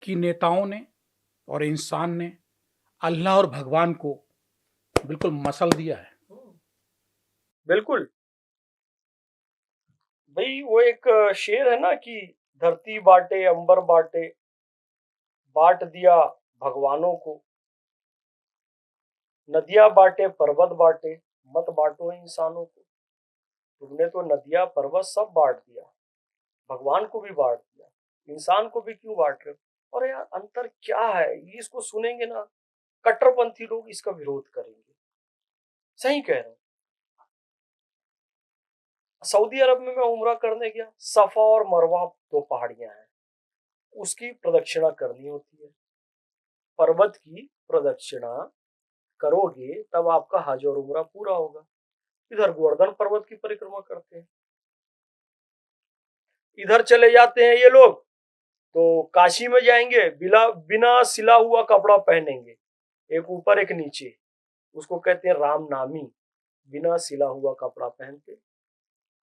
कि नेताओं ने और इंसान ने अल्लाह और भगवान को बिल्कुल मसल दिया है। बिल्कुल भाई, वो एक शेर है ना कि धरती बांटे अंबर बांटे, बांट दिया भगवानों को, नदियां बांटे पर्वत बांटे, मत बांटो इंसानों को। तुमने तो नदियां पर्वत सब बांट दिया, भगवान को भी बांट दिया, इंसान को भी क्यों बांट रहे हो? और यार अंतर क्या है, ये इसको सुनेंगे ना कट्टरपंथी लोग इसका विरोध करेंगे। सही कह रहे हो। सऊदी अरब में मैं उम्रा करने गया, सफा और मरवा दो पहाड़ियां हैं, उसकी प्रदक्षिणा करनी होती है। पर्वत की प्रदक्षिणा करोगे तब आपका हज और उम्रा पूरा होगा। इधर गोवर्धन पर्वत की परिक्रमा करते हैं, इधर चले जाते हैं ये लोग तो काशी में जाएंगे, बिना बिना सिला हुआ कपड़ा पहनेंगे, एक ऊपर एक नीचे, उसको कहते हैं राम नामी। बिना सिला हुआ कपड़ा पहनते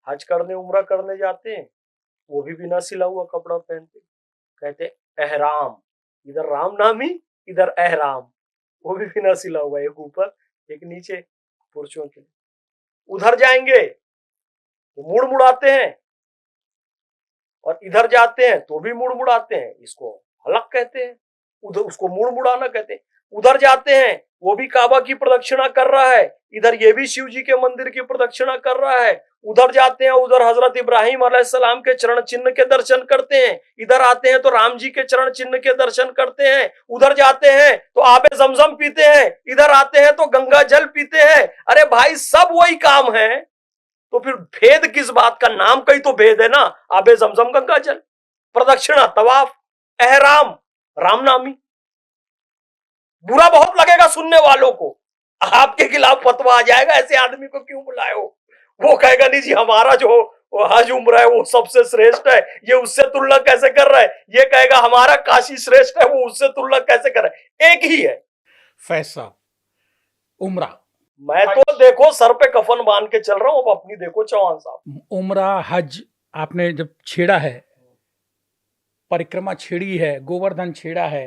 हज करने उम्रा करने जाते हैं, वो भी बिना सिला हुआ कपड़ा पहनते, कहते एहराम। इधर राम नामी, इधर एहराम, वो भी बिना सिला हुआ, एक ऊपर एक नीचे पुरुषों के। उधर जाएंगे तो मुड़ मुड़ाते हैं, और इधर जाते हैं तो भी मुड़ मुड़ाते हैं, इसको हलक कहते हैं, उधर उसको मुड़ मुड़ाना कहते हैं। उधर जाते हैं वो भी काबा की प्रदक्षिणा कर रहा है, इधर ये भी शिव जी के मंदिर की प्रदक्षिणा कर रहा है। उधर जाते हैं उधर हजरत इब्राहिम अलैहिस्सलाम के चरण चिन्ह के दर्शन करते हैं, इधर आते हैं तो राम जी के चरण चिन्ह के दर्शन करते हैं। उधर जाते हैं तो आबे जमजम पीते हैं, इधर आते हैं तो गंगा जल पीते हैं। अरे भाई सब वही काम है, तो फिर भेद किस बात का? नाम का ही तो भेद है ना। आबे जमजम गंगा जल, प्रदक्षिणा तवाफ, एहराम रामनामी। बुरा बहुत लगेगा सुनने वालों को, आपके खिलाफ फतवा आ जाएगा, ऐसे आदमी को क्यों बुलाए हो। वो कहेगा नहीं जी हमारा जो वो हज उम्र है वो सबसे श्रेष्ठ है, ये उससे तुलना कैसे कर रहा है। ये कहेगा हमारा काशी श्रेष्ठ है, वो उससे तुलना कैसे कर रहा है। एक ही है फैसला उम्रा। मैं तो देखो सर पे कफन बांध के चल रहा हूं, अब अपनी देखो चौहान साहब। उम्रा हज आपने जब छेड़ा है, परिक्रमा छेड़ी है, गोवर्धन छेड़ा है,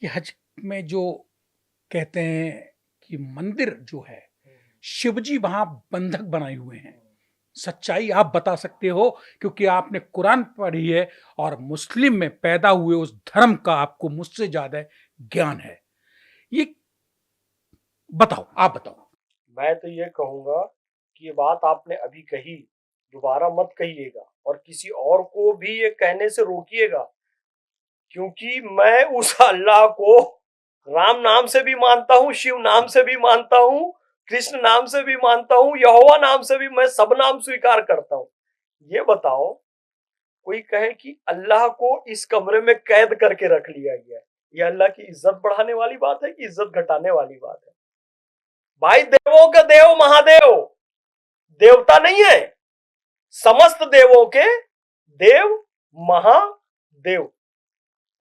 ये हज में जो कहते हैं कि मंदिर जो है, शिवजी वहां बंधक बनाए हुए हैं। सच्चाई आप बता सकते हो क्योंकि आपने कुरान पढ़ी है और मुस्लिम में पैदा हुए उस धर्म का आपको मुझसे ज्यादा ज्ञान है। ये बताओ, आप बताओ। मैं तो ये कहूंगा कि ये बात आपने अभी कही, दोबारा मत कहिएगा और किसी और को भी ये कहने से रोकिएगा, क्योंकि मैं उस अल्लाह को राम नाम से भी मानता हूँ, शिव नाम से भी मानता हूँ, कृष्ण नाम से भी मानता हूँ, यहोवा नाम से भी, मैं सब नाम स्वीकार करता हूँ। ये बताओ, कोई कहे कि अल्लाह को इस कमरे में कैद करके रख लिया गया है, ये अल्लाह की इज्जत बढ़ाने वाली बात है कि इज्जत घटाने वाली बात है? भाई देवों के देव महादेव देवता नहीं है, समस्त देवों के देव महादेव,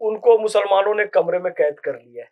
उनको मुसलमानों ने कमरे में कैद कर लिया है।